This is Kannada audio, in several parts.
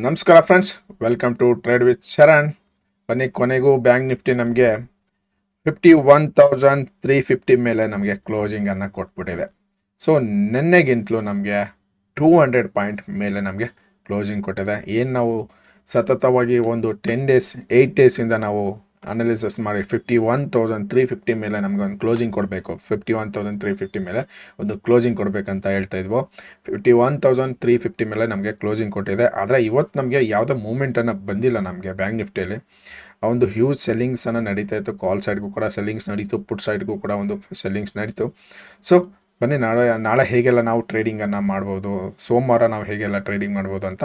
ನಮಸ್ಕಾರ friends, welcome to trade with Sharan. ಬನ್ನಿ, ಕೊನೆಗೂ ಬ್ಯಾಂಕ್ ನಿಫ್ಟಿ ನಮಗೆ 51,350 ಮೇಲೆ ನಮಗೆ ಕ್ಲೋಸಿಂಗನ್ನು ಕೊಟ್ಬಿಟ್ಟಿದೆ. ಸೊ ನಿನ್ನೆಗಿಂತಲೂ ನಮಗೆ 200 ಪಾಯಿಂಟ್ ಮೇಲೆ ನಮಗೆ ಕ್ಲೋಸಿಂಗ್ ಕೊಟ್ಟಿದೆ. ಏನು ನಾವು ಸತತವಾಗಿ ಒಂದು 10 ಡೇಸ್ 8 ಡೇಸಿಂದ ನಾವು ಅನಾಲಿಸಿಸ್ ಮಾಡಿ 51,350 ಮೇಲೆ ನಮಗೆ ಒಂದು ಕ್ಲೋಸಿಂಗ್ ಕೊಡಬೇಕು, 51,350 ಮೇಲೆ ಒಂದು ಕ್ಲೋಸಿಂಗ್ ಕೊಡಬೇಕಂತ ಹೇಳ್ತಾ ಇದ್ವು. 51,350 ಮೇಲೆ ನಮಗೆ ಕ್ಲೋಸಿಂಗ್ ಕೊಟ್ಟಿದೆ. ಆದರೆ ಇವತ್ತು ನಮಗೆ ಯಾವುದೇ ಮೂಮೆಂಟನ್ನು ಬಂದಿಲ್ಲ ನಮಗೆ ಬ್ಯಾಂಕ್ ನಿಫ್ಟಿಯಲ್ಲಿ. ಒಂದು ಹ್ಯೂಜ್ ಸೆಲ್ಲಿಂಗ್ಸನ್ನು ನಡೀತಾ ಇತ್ತು. ಕಾಲ್ ಸೈಡ್ಗೂ ಕೂಡ ಸೆಲ್ಲಿಂಗ್ಸ್ ನಡೀತು, ಪುಟ್ ಸೈಡ್ಗೂ ಕೂಡ ಒಂದು ಸೆಲ್ಲಿಂಗ್ಸ್ ನಡೀತು. ಸೊ ಬನ್ನಿ, ನಾಳೆ ಹೇಗೆಲ್ಲ ನಾವು ಟ್ರೇಡಿಂಗನ್ನು ಮಾಡ್ಬೋದು, ಸೋಮವಾರ ನಾವು ಹೇಗೆಲ್ಲ ಟ್ರೇಡಿಂಗ್ ಮಾಡ್ಬೋದು ಅಂತ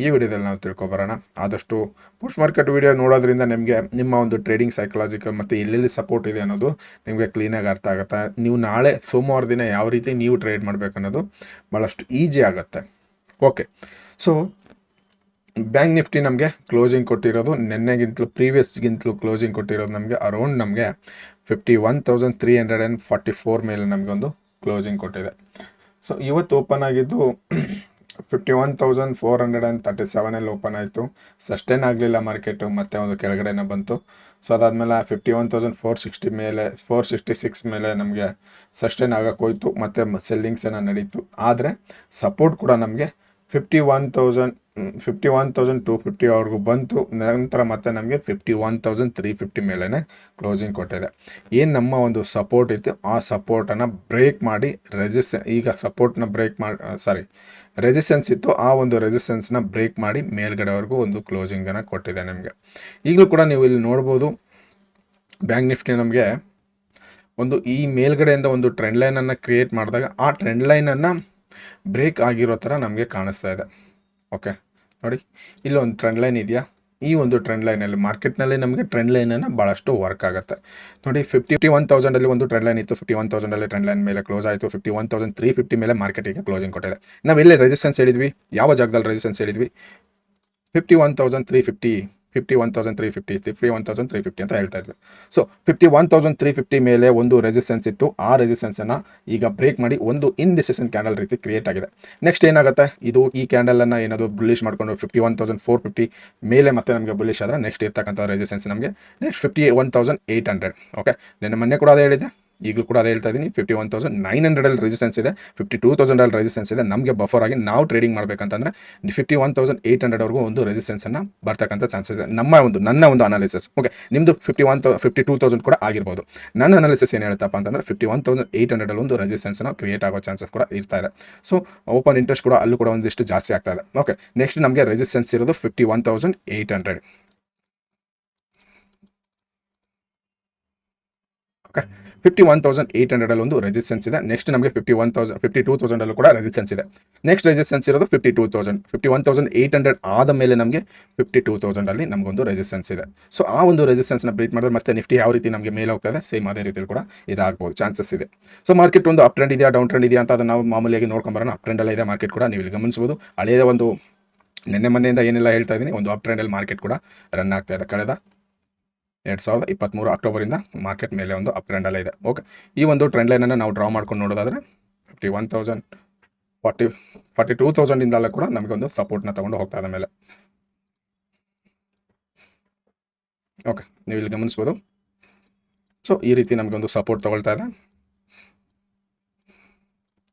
ಈ ವಿಡಿಯೋದಲ್ಲಿ ನಾವು ತಿಳ್ಕೊಬರೋಣ. ಆದಷ್ಟು ಪುಷ್ ಮಾರ್ಕೆಟ್ ವಿಡಿಯೋ ನೋಡೋದ್ರಿಂದ ನಿಮಗೆ ನಿಮ್ಮ ಒಂದು ಟ್ರೇಡಿಂಗ್ ಸೈಕಲಾಜಿಕಲ್ ಮತ್ತು ಎಲ್ಲೆಲ್ಲಿ ಸಪೋರ್ಟ್ ಇದೆ ಅನ್ನೋದು ನಿಮಗೆ ಕ್ಲೀನಾಗಿ ಅರ್ಥ ಆಗುತ್ತೆ. ನೀವು ನಾಳೆ ಸೋಮವಾರ ದಿನ ಯಾವ ರೀತಿ ನೀವು ಟ್ರೇಡ್ ಮಾಡಬೇಕನ್ನೋದು ಭಾಳಷ್ಟು ಈಸಿ ಆಗುತ್ತೆ. ಓಕೆ, ಸೊ ಬ್ಯಾಂಕ್ ನಿಫ್ಟಿ ನಮಗೆ ಕ್ಲೋಸಿಂಗ್ ಕೊಟ್ಟಿರೋದು ನಿನ್ನೆಗಿಂತಲೂ ಪ್ರೀವಿಯಸ್ಗಿಂತಲೂ ಕ್ಲೋಸಿಂಗ್ ಕೊಟ್ಟಿರೋದು ನಮಗೆ ಅರೌಂಡ್ ನಮಗೆ 51,344 ಮೇಲೆ ನಮಗೊಂದು ಕ್ಲೋಸಿಂಗ್ ಕೊಟ್ಟಿದೆ. ಸೊ ಇವತ್ತು ಓಪನ್ ಆಗಿದ್ದು 51,437 ಓಪನ್ ಆಯಿತು. ಸಸ್ಟೈನ್ ಆಗಲಿಲ್ಲ ಮಾರ್ಕೆಟು, ಮತ್ತೆ ಒಂದು ಕೆಳಗಡೆನೇ ಬಂತು. ಸೊ ಅದಾದಮೇಲೆ 51,460 ಮೇಲೆ 466 ಮೇಲೆ ನಮಗೆ ಸಸ್ಟೈನ್ ಆಗಕ್ಕೆ ಹೋಯ್ತು, ಮತ್ತು ಸೆಲ್ಲಿಂಗ್ಸನ್ನು ನಡೀತು. ಆದರೆ ಸಪೋರ್ಟ್ ಕೂಡ ನಮಗೆ 51,250 ಅವ್ರಿಗೂ ಬಂತು. ನಂತರ ಮತ್ತೆ ನಮಗೆ 51,350 ಮೇಲೇ ಕ್ಲೋಸಿಂಗ್ ಕೊಟ್ಟಿದೆ. ಏನು ನಮ್ಮ ಒಂದು ಸಪೋರ್ಟ್ ಇತ್ತು, ಆ ಸಪೋರ್ಟನ್ನು ಬ್ರೇಕ್ ಮಾಡಿ ಈಗ ಸಪೋರ್ಟ್ನ ಬ್ರೇಕ್ ಮಾಡಿ ರೆಸಿಸ್ಟೆನ್ಸ್ ಇತ್ತು, ಆ ಒಂದು ರೆಸಿಸ್ಟೆನ್ಸ್ನ ಬ್ರೇಕ್ ಮಾಡಿ ಮೇಲ್ಗಡೆವರೆಗೂ ಒಂದು ಕ್ಲೋಸಿಂಗನ್ನು ಕೊಟ್ಟಿದೆ ನಮಗೆ. ಈಗಲೂ ಕೂಡ ನೀವು ಇಲ್ಲಿ ನೋಡ್ಬೋದು, ಬ್ಯಾಂಕ್ ನಿಫ್ಟಿ ನಮಗೆ ಒಂದು ಈ ಮೇಲ್ಗಡೆಯಿಂದ ಒಂದು ಟ್ರೆಂಡ್ ಲೈನನ್ನು ಕ್ರಿಯೇಟ್ ಮಾಡಿದಾಗ ಆ ಟ್ರೆಂಡ್ ಲೈನನ್ನು ಬ್ರೇಕ್ ಆಗಿರೋ ಥರ ನಮಗೆ ಕಾಣಿಸ್ತಾ ಇದೆ. ಓಕೆ ನೋಡಿ, ಇಲ್ಲೊಂದು ಟ್ರೆಂಡ್ ಲೈನ್ ಇದೆಯಾ, ಈ ಒಂದು ಟ್ರೆಂಡ್ ಲೈನಲ್ಲಿ ಮಾರ್ಕೆಟ್ನಲ್ಲಿ ನಮಗೆ ಟ್ರೆಂಡ್ ಲೈನನ್ನು ಭಾಳಷ್ಟು ವರ್ಕ್ ಆಗುತ್ತೆ ನೋಡಿ. 51,000 ಒಂದು ಟ್ರೆಂಡ್ ಲೈನ್ ಇತ್ತು, 51,000 ಟ್ರೆಂಡ್ ಲೈನ್ ಮೇಲೆ ಕ್ಲೋಸ್ ಆಯಿತು. 51,350 ಮೇಲೆ ಮಾರ್ಕೆಟಿಗೆ ಕ್ಲೋಸಿಂಗ್ ಕೊಟ್ಟಿದೆ. ನಾವೆಲ್ಲೇ ರೆಸಿಸ್ಟೆನ್ಸ್ ಹೇಳಿದ್ವಿ, ಯಾವ ಜಾಗದಲ್ಲಿ ರೆಸಿಸ್ಟೆನ್ಸ್ ಹೇಳಿದ್ವಿ? 51,350 51,350 ಅಂತ ಹೇಳ್ತಾ ಇದ್ವಿ. ಸೊ 51,350 ಮೇಲೆ ಒಂದು ರೆಸಿಸ್ಟೆನ್ಸ್ ಇತ್ತು, ಆ ರೆಸಿಸ್ಟೆನ್ಸನ್ನು ಈಗ ಬ್ರೇಕ್ ಮಾಡಿ ಒಂದು ಇಂಡಿಸಿಷನ್ ಕ್ಯಾಂಡಲ್ ರೀತಿ ಕ್ರಿಯೇಟ್ ಆಗಿದೆ. ನೆಕ್ಸ್ಟ್ ಏನಾಗುತ್ತೆ, ಇದು ಈ ಕ್ಯಾಂಡಲನ್ನು ಏನಾದರೂ ಬುಲ್ಲಿಶ್ ಮಾಡಿಕೊಂಡು 51,450 ಮೇಲೆ ಮತ್ತೆ ನಮಗೆ ಬುಲ್ಲಿಶ್ ಆದರೆ ನೆಕ್ಸ್ಟ್ ಇರ್ತಕ್ಕಂಥ ರೆಸಿಸ್ಟೆನ್ಸ್ ನಮಗೆ ನೆಕ್ಸ್ಟ್ 51,800. ಓಕೆ, ಮೊನ್ನೆ ಕೂಡ ಅದೇ ಹೇಳಿದೆ, ಈಗಲೂ ಕೂಡ ಅದೇ ಹೇಳ್ತಾ ಇದ್ದೀನಿ. 51,900 ರೆಸಿಸ್ಟೆನ್ಸ್ ಇದೆ, 52,000 ರೆಸಿಸ್ಟೆನ್ಸ್ ಇದೆ. ನಮಗೆ ಬಫರ್ ಆಗಿ ನಾವು ಟ್ರೇಡಿಂಗ್ ಮಾಡಬೇಕಂತಂದರೆ 51,800ವರೆಗೂ ಒಂದು ರೆಸಿಸ್ಟೆನ್ಸನ್ನು ಬರ್ತಕ್ಕಂಥ ಚಾನ್ಸಸ್ ಇದೆ. ನನ್ನ ಒಂದು ಅನಾಲಿಸಿಸ್. ಓಕೆ, ನಿಮ್ಮದು 52,000 ಕೂಡ ಆಗಿರ್ಬೋದು. ನನ್ನ ಅನಾಲಿಸಿಸ್ ಏನು ಹೇಳ್ತಪ್ಪ ಅಂತಂದರೆ 51,800 ಒಂದು ರೆಸಿಸ್ಟೆನ್ಸ್ನ ಕ್ರಿಯೇಟ್ ಆಗೋ ಚಾನ್ಸಸ್ ಕೂಡ ಇರ್ತಾ ಇದೆ. ಸೊ ಓಪನ್ ಇಂಟ್ರೆಸ್ಟ್ ಕೂಡ ಅಲ್ಲೂ ಕೂಡ ಒಂದಿಷ್ಟು ಜಾಸ್ತಿ ಆಗ್ತಾ ಇದೆ. ಓಕೆ, ನೆಕ್ಸ್ಟ್ ನಮಗೆ ರೆಸಿಸ್ಟೆನ್ಸ್ ಇರೋದು 51,800. ಓಕೆ, 51,800 ಒಂದು ರೆಸಿಸ್ಟೆನ್ಸ್ ಇದೆ. ನೆಕ್ಸ್ಟ್ ನಮಗೆ 52,000 ಕೂಡ ರೆಸಿಸ್ಟೆನ್ಸ್ ಇದೆ. ನೆಕ್ಸ್ಟ್ ರೆಸಿಸ್ಟೆನ್ಸ್ ಇರೋದು 52,000. 51,800 ಆದ ಮೇಲೆ ನಮಗೆ 52,000 ನಮಗೊಂದು ರೆಸಿಸ್ಟೆನ್ಸ್ ಇದೆ. ಸೊ ಆ ಒಂದು ರೆಸಿಸ್ಟೆನ್ಸ್ನ ಬ್ರೀಟ್ ಮಾಡಿದ್ರೆ ಮತ್ತೆ ನಿಫ್ಟಿ ಯಾವ ರೀತಿ ನಮಗೆ ಮೇಲೆ ಹೋಗ್ತಾ ಇದೆ, ಸೇಮ್ ಅದೇ ರೀತಿಯಲ್ಲಿ ಕೂಡ ಇದಾಗ್ಬೋದು, ಚಾನ್ಸಸ್ ಇದೆ. ಸೊ ಮಾರ್ಕೆಟ್ ಒಂದು ಅಪ್ ಟ್ರೆಂಡ್ ಇದೆಯಾ, ಡೌನ್ ಟ್ರೆಂಡ್ ಇದೆಯಾ ಅಂತ ಅದನ್ನು ನಾವು ಮಾಮೂಲಿಯಾಗಿ ನೋಡ್ಕೊಂಬರೋಣ. ಅಪ್ ಟ್ರೆಂಡಲ್ಲೇ ಇದೆ ಮಾರ್ಕೆಟ್ ಕೂಡ, ನೀವು ಇಲ್ಲಿ ಗಮನಿಸಬಹುದು. ಹಳೆಯ ಒಂದು ಮೊನ್ನೆಯಿಂದ ಏನೆಲ್ಲ ಹೇಳ್ತಾ ಇದ್ದೀನಿ, ಒಂದು ಅಪ್ ಟ್ರೆಂಡಲ್ಲಿ ಮಾರ್ಕೆಟ್ ಕೂಡ ರನ್ ಆಗ್ತಾ ಇದೆ. ಕಳೆದ 2023 ಅಕ್ಟೋಬರಿಂದ ಮಾರ್ಕೆಟ್ ಮೇಲೆ ಒಂದು ಅಪ್ ಟ್ರೆಂಡಲ್ಲೇ ಇದೆ. ಓಕೆ, ಈ ಒಂದು ಟ್ರೆಂಡ್ ಲೈನನ್ನು ನಾವು ಡ್ರಾ ಮಾಡ್ಕೊಂಡು ನೋಡೋದಾದರೆ 42,000 ಕೂಡ ನಮಗೊಂದು ಸಪೋರ್ಟ್ನ ತೊಗೊಂಡು ಹೋಗ್ತಾ ಇದೆ ಮೇಲೆ. ಓಕೆ, ನೀವು ಇಲ್ಲಿ ಗಮನಿಸ್ಬೋದು. ಸೊ ಈ ರೀತಿ ನಮಗೊಂದು ಸಪೋರ್ಟ್ ತೊಗೊಳ್ತಾ ಇದೆ.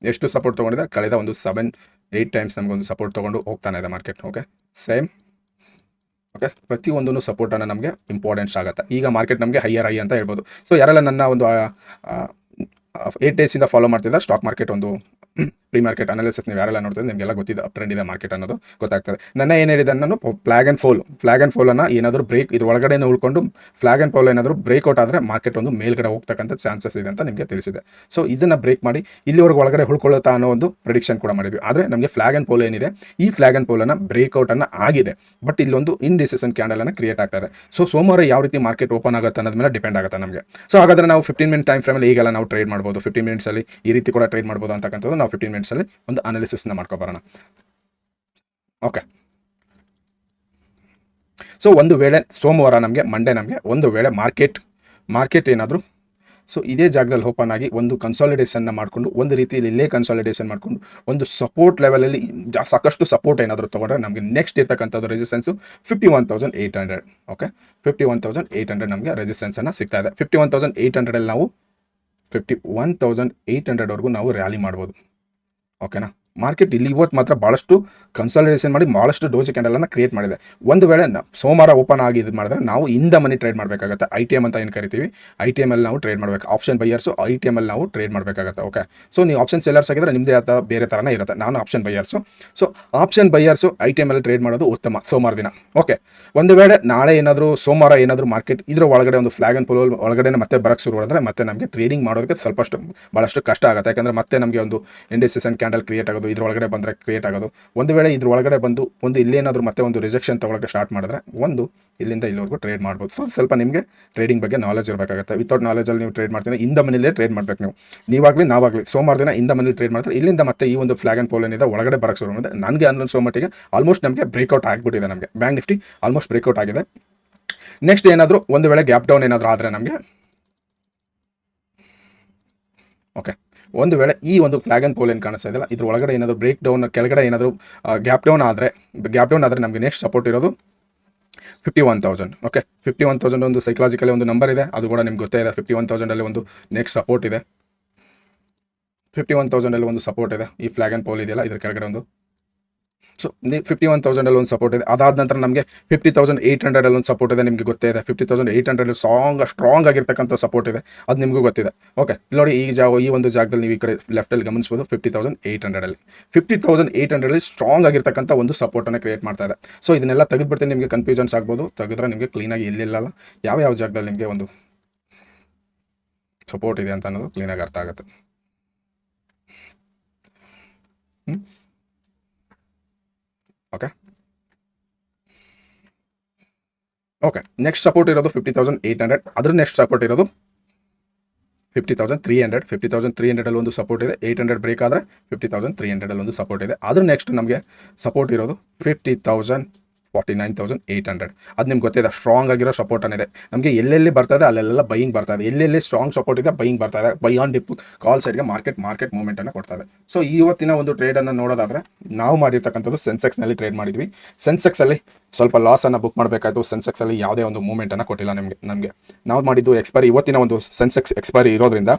ಎಷ್ಟು ಸಪೋರ್ಟ್ ತೊಗೊಂಡಿದೆ? ಕಳೆದ ಒಂದು 7-8 ಟೈಮ್ಸ್ ನಮಗೊಂದು ಸಪೋರ್ಟ್ ತೊಗೊಂಡು ಹೋಗ್ತಾನೆ ಇದೆ ಮಾರ್ಕೆಟ್. Okay, same. ಓಕೆ, ಪ್ರತಿಯೊಂದು ಸಪೋರ್ಟನ್ನು ನಮಗೆ ಇಂಪಾರ್ಟೆನ್ಸ್ ಆಗುತ್ತೆ. ಈಗ ಮಾರ್ಕೆಟ್ ನಮಗೆ ಹೈಯರ್ ಹೈ ಅಂತ ಹೇಳ್ಬೋದು. ಸೊ ಯಾರೆಲ್ಲ ನನ್ನ ಒಂದು 8 ಡೇಸಿಂದ ಫಾಲೋ ಮಾಡ್ತಿದ್ದ ಸ್ಟಾಕ್ ಮಾರ್ಕೆಟ್ ಒಂದು ಪ್ರೀ ಮಾರ್ಕೆಟ್ ಅನಾಲಿಸಿಸ್ ನೀವು ಯಾರೆಲ್ಲ ನೋಡ್ತಿದ್ದೆ ನಿಮಗೆಲ್ಲ ಗೊತ್ತಿದೆ, ಅಪ್ ಟ್ರೆಂಡ್ ಇದೆ ಮಾರ್ಕೆಟ್ ಅನ್ನೋದು ಗೊತ್ತಾಗ್ತದೆ. ನನ್ನ ಏನು ಹೇಳಿದೆ, ನಾನು ಫ್ಲಾಗ್ ಆ್ಯಂಡ್ ಫೋಲನ್ನು ಏನಾದರೂ ಬ್ರೇಕ್ ಇದು ಒಳಗಡೆ ಉಳ್ಕೊಂಡು ಫ್ಲಾಗ್ ಆ್ಯಂಡ್ ಫೋಲ್ ಏನಾದರೂ ಬ್ರೇಕ್ಔಟ್ ಆದರೆ ಮಾರ್ಕೆಟ್ ಒಂದು ಮೇಲ್ಗಡೆ ಹೋಗ್ತಕ್ಕಂಥ ಚಾನ್ಸಸ್ ಇದೆ ಅಂತ ನಿಮಗೆ ತಿಳಿಸಿದೆ. ಸೊ ಇದನ್ನು ಬ್ರೇಕ್ ಮಾಡಿ ಇಲ್ಲಿವರೆಗೂ ಒಳಗಡೆ ಉಳ್ಕೊಳ್ಳುತ್ತಾ ಅನ್ನೋ ಒಂದು ಪ್ರಿಡಿಕ್ಷನ್ ಕೂಡ ಮಾಡಿದ್ವಿ. ಆದರೆ ನಮಗೆ ಫ್ಲಾಗ್ ಆ್ಯಂಡ್ ಫೋಲ್ ಏನಿದೆ, ಈ ಫ್ಲಾಗ್ ಆ್ಯಂಡ್ ಫೋಲನ್ನು ಬ್ರೇಕ್ಔಟನ್ನು ಆಗಿದೆ, ಬಟ್ ಇಲ್ಲೊಂದು ಇಂಡಿಸಿಷನ್ ಕ್ಯಾಂಡಲನ್ನು ಕ್ರಿಯೇಟ್ ಆಗ್ತಾ ಇದೆ. ಸೊ ಸೋಮವಾರ ಯಾವ ರೀತಿ ಮಾರ್ಕೆಟ್ ಓಪನ್ ಆಗುತ್ತೆ ಅನ್ನೋದ ಮೇಲೆ ಡಿಪೆಂಡ್ ಆಗುತ್ತೆ ನಮಗೆ. ಸೊ ಹಾಗಾದರೆ ನಾವು 15 ಮಿನಿಟ್ ಟೈಮ್ ಫ್ರೇಮಲ್ಲಿ ಈಗೆಲ್ಲ ನಾವು ಟ್ರೇಡ್ ಮಾಡ್ಬೋದು, 15 ಮಿನಿಟ್ಸಲ್ಲಿ ಈ ರೀತಿ ಕೂಡ ಟ್ರೇಡ್ ಮಾಡ್ಬೋದು ಅಂತಕ್ಕಂಥದ್ದು ನಾವು 15 ಮಿನಿಟ್ಸಲ್ಲಿ ಒಂದು ಅನಾಲಿಸಿಸ್ನ ಮಾಡ್ಕೊಬರೋಣ. ಓಕೆ, ಸೊ ಒಂದು ವೇಳೆ ಸೋಮವಾರ ಮಂಡೇ ನಮಗೆ ಒಂದು ವೇಳೆ ಮಾರ್ಕೆಟ್ ಏನಾದರೂ ಸೊ ಇದೇ ಜಾಗದಲ್ಲಿ ಓಪನ್ ಆಗಿ ಒಂದು ಕನ್ಸಾಲಿಡೇಷನ್ನ ಮಾಡಿಕೊಂಡು ಒಂದು ರೀತಿಯಲ್ಲಿ ಇಲ್ಲೇ ಕನ್ಸಾಲಿಡೇಷನ್ ಮಾಡಿಕೊಂಡು ಒಂದು ಸಪೋರ್ಟ್ ಲೆವೆಲಲ್ಲಿ ಸಾಕಷ್ಟು ಸಪೋರ್ಟ್ ಏನಾದರೂ ತೊಗೊಂಡ್ರೆ ನಮಗೆ ನೆಕ್ಸ್ಟ್ ಇರ್ತಕ್ಕಂಥದ್ದು ರೆಸಿಸ್ಟೆನ್ಸು 51,800. ಓಕೆ, 51,800 ನಮಗೆ ರೆಸಿಸ್ಟೆನ್ಸನ್ನು ಸಿಗ್ತಾ ಇದೆ. 51,800 ನಾವು 51,800ವರೆಗೂ ನಾವು ರ್ಯಾಲಿ ಮಾಡ್ಬೋದು. ಓಕೆನಾ, ಮಾರ್ಕೆಟ್ ಇಲ್ಲಿ ಇವತ್ತು ಮಾತ್ರ ಭಾಳಷ್ಟು ಕನ್ಸಾಲಿಡೇಷನ್ ಮಾಡಿ ಭಾಳಷ್ಟು ಡೋಜಿ ಕ್ಯಾಂಡಲನ್ನು ಕ್ರಿಯೇಟ್ ಮಾಡಿದೆ. ಒಂದು ವೇಳೆ ಸೋಮವಾರ ಓಪನ್ ಆಗಿ ಇದು ಮಾಡಿದ್ರೆ ನಾವು ಇಂದ ಮನಿ ಟ್ರೇಡ್ ಮಾಡಬೇಕಾಗುತ್ತೆ. ITM ಅಂತ ಏನು ಕರಿತೀವಿ, ITM ಅಲ್ಲಿ ನಾವು ಟ್ರೇಡ್ ಮಾಡಬೇಕು. ಆಪ್ಷನ್ ಬೈಯರ್ಸು ITM ಅಲ್ಲಿ ನಾವು ಟ್ರೇಡ್ ಮಾಡಬೇಕಾಗುತ್ತೆ. ಓಕೆ, ಸೊ ನೀವು ಆಪ್ಷನ್ ಸೆಲ್ಲರ್ಸ್ ಆಗಿದ್ರೆ ನಿಮ್ಮದೇ ಆದ ಬೇರೆ ಥರನೇ ಇರುತ್ತೆ. ನಾನು option buyers. So option buyers ITM ಅಲ್ಲಿ ಟ್ರೇಡ್ ಮಾಡೋದು ಉತ್ತಮ ಸೋಮವಾರ ದಿನ. ಓಕೆ, ಒಂದು ವೇಳೆ ನಾಳೆ ಏನಾದರೂ ಸೋಮವಾರ ಏನಾದರೂ ಮಾರ್ಕೆಟ್ ಇದ್ರ ಒಳಗಡೆ ಒಂದು ಫ್ಲಾಗ್ ಆ್ಯಂಡ್ ಪೋಲ್ ಒಳಗಡೆ ಮತ್ತೆ ಬರೋಕ್ಕೆ ಶುರು ಮಾಡಿದ್ರೆ ಮತ್ತೆ ನಮಗೆ ಟ್ರೇಡಿಂಗ್ ಮಾಡೋದಕ್ಕೆ ಭಾಳಷ್ಟು ಕಷ್ಟ ಆಗುತ್ತೆ. ಯಾಕಂದರೆ ಮತ್ತೆ ನಮಗೆ ಒಂದು ಇಂಡಿಸೇಷನ್ ಕ್ಯಾಂಡಲ್ ಕ್ರಿಯೇಟ್ ಆಗೋದು, ಇದ್ರೊಳಗಡೆ ಬಂದರೆ ಕ್ರಿಯೇಟ್ ಆಗೋದು. ಒಂದು ವೇಳೆ ಇದ್ರೊಳಗಡೆ ಬಂದು ಒಂದು ಇಲ್ಲೇನಾದರೂ ಮತ್ತೆ ಒಂದು ರಿಜೆಕ್ಷನ್ ತೊಗೊಳಕ್ಕೆ ಸ್ಟಾರ್ಟ್ ಮಾಡಿದ್ರೆ ಒಂದು ಇಲ್ಲಿಂದ ಇಲ್ಲಿವರೆಗೂ ಟ್ರೇಡ್ ಮಾಡ್ಬೋದು. ಸೊ ಸ್ವಲ್ಪ ನಿಮಗೆ ಟ್ರೇಡಿಂಗ್ ಬಗ್ಗೆ ನಾಲೆಜ್ ಇರಬೇಕಾಗುತ್ತೆ. ವಿತೌಟ್ ನಾಲೆಜಲ್ಲಿ ನೀವು ಟ್ರೇಡ್ ಮಾಡ್ತೀನಿ ಇಂದ ಮನೇಲೇ ಟ್ರೇಡ್ ಮಾಡಬೇಕು. ನೀವಾಗಲಿ ನಾವಾಗಲಿ ಸೋಮವಾರ ದಿನ ಇಂದ ಮನೇಲಿ ಟ್ರೇಡ್ ಮಾಡ್ತಾರೆ. ಇಲ್ಲಿಂದ ಮತ್ತೆ ಈ ಒಂದು ಫ್ಲಾಗ್ ಆ್ಯಂಡ್ ಪೋಲ್ ಏನಿದೆ ಒಳಗಡೆ ಬರೋಕ್ಕೆ ಶುರು ಮಾಡಿದೆ. ನನಗೆ ಅನ್ನೋ ಮಟ್ಟಿಗೆ ಆಲ್ಮೋಸ್ಟ್ ನಮಗೆ ಬ್ರೇಕ್ಔಟ್ ಆಗಿಬಿಟ್ಟಿದೆ. ನಮಗೆ ಬ್ಯಾಂಕ್ ನಿಫ್ಟಿ ಆಲ್ಮೋಸ್ಟ್ ಬ್ರೇಕ್ಔಟ್ ಆಗಿದೆ. ನೆಕ್ಸ್ಟ್ ಏನಾದರೂ ಒಂದು ವೇಳೆ ಗ್ಯಾಪ್ ಡೌನ್ ಏನಾದರೂ ಆದರೆ ನಮಗೆ ಓಕೆ, ಒಂದು ವೇಳೆ ಈ ಒಂದು ಫ್ಲಾಗ್ ಆ್ಯಂಡ್ ಪೋಲ್ ಏನು ಕಾಣಿಸ್ತಾ ಇದೆಯಲ್ಲ ಇದ್ರ ಒಳಗಡೆ ಏನಾದರೂ ಬ್ರೇಕ್ ಡೌನ್ ಕೆಳಗಡೆ ಏನಾದರೂ ಗ್ಯಾಪ್ ಡೌನ್ ಆದರೆ ನಮಗೆ ನೆಕ್ಸ್ಟ್ ಸಪೋರ್ಟ್ ಇರೋದು 51,000. ಓಕೆ, 51,000 ಒಂದು ಸೈಕಲಾಜಿಕಲಿ ಒಂದು ನಂಬರ್ ಇದೆ, ಅದು ಕೂಡ ನಿಮ್ಗೆ ಗೊತ್ತೇ ಇದೆ. 51,000 ಒಂದು ನೆಕ್ಸ್ಟ್ ಸಪೋರ್ಟ್ ಇದೆ. 51,000 ಒಂದು ಸಪೋರ್ಟ್ ಇದೆ. ಈ ಫ್ಲಾಗ್ ಆ್ಯಂಡ್ ಪೋಲ್ ಇದೆಯಲ್ಲ ಇದ್ರ ಕೆಳಗಡೆ ಒಂದು. ಸೊ 51,000 ಒಂದು ಸಪೋರ್ಟ್ ಇದೆ. ಅದಾದ ನಂತರ ನಮಗೆ 50,800 ಒಂದು ಸಪೋರ್ಟ್ ಇದೆ. ನಿಮಗೆ ಗೊತ್ತೇ ಇದೆ 50,800 ಸ್ಟ್ರಾಂಗ್ ಆಗಿರ್ತಕ್ಕಂಥ ಸಪೋರ್ಟ್ ಇದೆ, ಅದು ನಿಮಗೂ ಗೊತ್ತಿದೆ. ಓಕೆ, ನೋಡಿ ಈ ಒಂದು ಜಾಗದಲ್ಲಿ ನೀವು ಈ ಕಡೆ ಲೆಫ್ಟಲ್ಲಿ ಗಮನಿಸ್ಬೋದು 50,800 50,800 ಸ್ಟ್ರಾಂಗ್ ಆಗಿರ್ತಕ್ಕಂಥ ಒಂದು ಸಪೋರ್ಟನ್ನು ಕ್ರಿಯೇಟ್ ಮಾಡ್ತಾ ಇದೆ. ಸೊ ಇದನ್ನೆಲ್ಲ ತೆಗೆದುಬಿಡ್ತೀನಿ, ನಿಮಗೆ ಕನ್ಫ್ಯೂಷನ್ಸ್ ಆಗ್ಬೋದು. ತೆಗೆದ್ರೆ ನಿಮಗೆ ಕ್ಲೀನಾಗಿ ಎಲ್ಲಿಲ್ಲ ಯಾವ ಜಾಗದಲ್ಲಿ ನಿಮಗೆ ಒಂದು ಸಪೋರ್ಟ್ ಇದೆ ಅಂತ ಅನ್ನೋದು ಕ್ಲೀನಾಗಿ ಅರ್ಥ ಆಗುತ್ತೆ. ಓಕೆ ಓಕೆ, ನೆಕ್ಸ್ಟ್ ಸಪೋರ್ಟ್ ಇರೋದು 50,800. ಅದ್ರ ನೆಕ್ಸ್ಟ್ ಸಪೋರ್ಟ್ ಇರೋದು 50,300. 50,300 ಒಂದು ಸಪೋರ್ಟ್ ಇದೆ. 800 ಬ್ರೇಕ್ ಆದರೆ 50,300 ಒಂದು ಸಪೋರ್ಟ್ ಇದೆ. ಅದ್ರ ನೆಕ್ಸ್ಟ್ ನಮಗೆ ಸಪೋರ್ಟ್ ಇರೋದು 49,800. ಅದು ನಿಮ್ಗೆ ಗೊತ್ತಿದೆ, ಸ್ಟ್ರಾಂಗ್ ಆಗಿರೋ ಸಪೋರ್ಟ್ ಅನ್ನಿದೆ. ನಮಗೆ ಎಲ್ಲೆಲ್ಲಿ ಬರ್ತದೆ ಅಲ್ಲೆಲ್ಲ ಬೈಯಿಂಗ್ ಬರ್ತಾ ಇದೆ. ಎಲ್ಲೆಲ್ಲಿ ಸ್ಟ್ರಾಂಗ್ ಸಪೋರ್ಟ್ ಇದೆ ಬೈಯಿಂಗ್ ಬರ್ತಾ ಇದೆ. ಬೈ ಆನ್ ಡಿಪ್ ಕಾಲ್ ಸೈಡ್ಗೆ ಮಾರ್ಕೆಟ್ ಮೂವ್ಮೆಂಟನ್ನು ಕೊಡ್ತಾ ಇದೆ. ಸೊ ಇವತ್ತಿನ ಒಂದು ಟ್ರೇಡನ್ನು ನೋಡೋದಾದರೆ ನಾವು ಮಾಡಿರ್ತಕ್ಕಂಥದ್ದು ಸೆನ್ಸೆಕ್ಸ್ನಲ್ಲಿ ಟ್ರೇಡ್ ಮಾಡಿದ್ವಿ. ಸೆನ್ಸೆಕ್ಸಲ್ಲಿ ಸ್ವಲ್ಪ ಲಾಸನ್ನು ಬುಕ್ ಮಾಡಬೇಕಾಯಿತು. ಸೆನ್ಸೆಕ್ಸಲ್ಲಿ ಯಾವುದೇ ಒಂದು ಮೂವ್ಮೆಂಟನ್ನು ಕೊಟ್ಟಿಲ್ಲ ನಮಗೆ. ನಾವು ಮಾಡಿದ್ದು ಎಕ್ಸ್ಪೈರಿ, ಇವತ್ತಿನ ಒಂದು ಸೆನ್ಸೆಕ್ಸ್ ಎಕ್ಸ್ಪೈರಿ ಇರೋದ್ರಿಂದ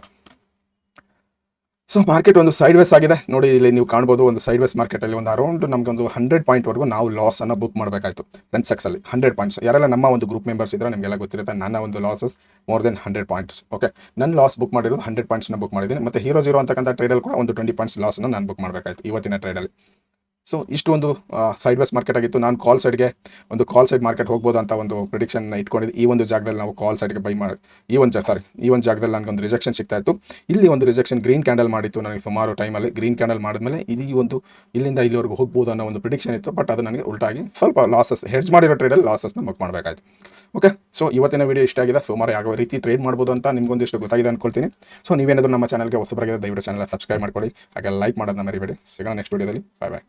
ಸೊ ಮಾರ್ಕೆಟ್ ಒಂದು ಸೈಡ್ ವೇಸ್ ಆಗಿದೆ. ನೋಡಿ ಇಲ್ಲಿ ನೀವು ಕಾಣ್ಬೋದು, ಒಂದು ಸೈಡ್ ವೇಸ್ ಮಾರ್ಕೆಟಲ್ಲಿ ಒಂದು ಅರೌಂಡ್ ನಮಗೆ ಒಂದು 100 ಪಾಯಿಂಟ್ವರೆಗೂ ನಾವು ಲಾಸನ್ನು ಬುಕ್ ಮಾಡಬೇಕಾಯಿತು ಸೆನ್ಸೆಕ್ಸಲ್ಲಿ. 100 ಪಾಯಿಂಟ್ಸ್. ಯಾರೆಲ್ಲ ನಮ್ಮ ಒಂದು ಗ್ರೂಪ್ ಮೆಂಬರ್ಸ್ ಇದ್ದರೆ ನಿಮಗೆಲ್ಲ ಗೊತ್ತಿರುತ್ತೆ, ನನ್ನ ಒಂದು losses more than 100 points. Okay, ನನ್ನ ಲಾಸ್ ಬುಕ್ ಮಾಡಿರೋದು 100 ಪಾಯಿಂಟ್ಸ್ನ ಬುಕ್ ಮಾಡಿದ್ದೀನಿ. ಮತ್ತು ಹೀರೋ ಜೀರೋ ಅಂತಕ್ಕಂಥ ಟ್ರೇಡಲ್ಲಿ ಕೂಡ ಒಂದು 20 ಪಾಯಿಂಟ್ಸ್ ಲಾಸನ್ನು ನಾನು ಬುಕ್ ಮಾಡಬೇಕಾಯಿತು ಇವತ್ತಿನ ಟ್ರೇಡಲ್ಲಿ. ಸೊ ಇಷ್ಟು ಒಂದು ಸೈಡ್ ವೇಸ್ ಮಾರ್ಕೆಟ್ ಆಗಿತ್ತು. ನಾನು ಕಾಲ್ ಸೈಡ್ ಮಾರ್ಕೆಟ್ ಹೋಗ್ಬೋದು ಅಂತ ಒಂದು ಪ್ರಿಡಿಕ್ಷನ್ ಇಟ್ಕೊಂಡಿದ್ದು. ಈ ಒಂದು ಜಾಗದಲ್ಲಿ ನಾವು ಕಾಲ್ ಸೈಡ್ಗೆ ಬೈ ಮಾಡಿ ಈ ಒಂದು ಜಾಗದಲ್ಲಿ ನನಗೊಂದು ರಿಜೆಕ್ಷನ್ ಸಿಗ್ತಾ ಇತ್ತು. ಇಲ್ಲಿ ಒಂದು ರಿಜೆಕ್ಷನ್ ಗ್ರೀನ್ ಕ್ಯಾಂಡಲ್ ಮಾಡಿತ್ತು ನನಗೆ ಸುಮಾರು ಟೈಮಲ್ಲಿ. ಗ್ರೀನ್ ಕ್ಯಾಂಡಲ್ ಮಾಡಿದ್ಮೇಲೆ ಇಲ್ಲಿಂದ ಇಲ್ಲಿವರೆಗೂ ಹೋಗ್ಬೋದು ಅನ್ನೋ ಒಂದು ಪ್ರಿಡಿಕ್ಷನ್ ಇತ್ತು. ಬಟ್ ಅದು ನನಗೆ ಉಲ್ಟಾಗಿ ಸ್ವಲ್ಪ ಲಾಸಸ್, ಹೆಡ್ಜ್ ಮಾಡಿರೋ ಟ್ರೇಡಲ್ಲಿ ಲಾಸಸ್ನ ಬುಕ್ ಮಾಡಬೇಕಾಯ್ತು. ಓಕೆ, ಸೊ ಇವತ್ತಿನ ವಿಡಿಯೋ ಇಷ್ಟ ಆಗಿದೆ. ಸುಮಾರು ಯಾವ ರೀತಿ ಟ್ರೇಡ್ ಮಾಡ್ಬೋದು ಅಂತ ನಿಮ್ಗೊಂದಿಷ್ಟು ಗೊತ್ತಾಗಿದೆ ಅನ್ಕೊಳ್ತೀನಿ. ಸೊ ನೀವೇನಾದರೂ ನಮ್ಮ ಚಾನಲ್ಗೆ ಹೊಸಬರಾಗಿದೆ ದಯವಿಟ್ಟು ಚಾನಲ್ ಸಬ್ಸ್ಕ್ರೈಬ್ ಮಾಡ್ಕೊಳ್ಳಿ, ಹಾಗೆ ಲೈಕ್ ಮಾಡೋದನ್ನ ಮರಿಬೇಡಿ. ಸಿಗೋಣ ನೆಕ್ಸ್ಟ್ ವಿಡಿಯೋದಲ್ಲಿ. ಬಾಯ್.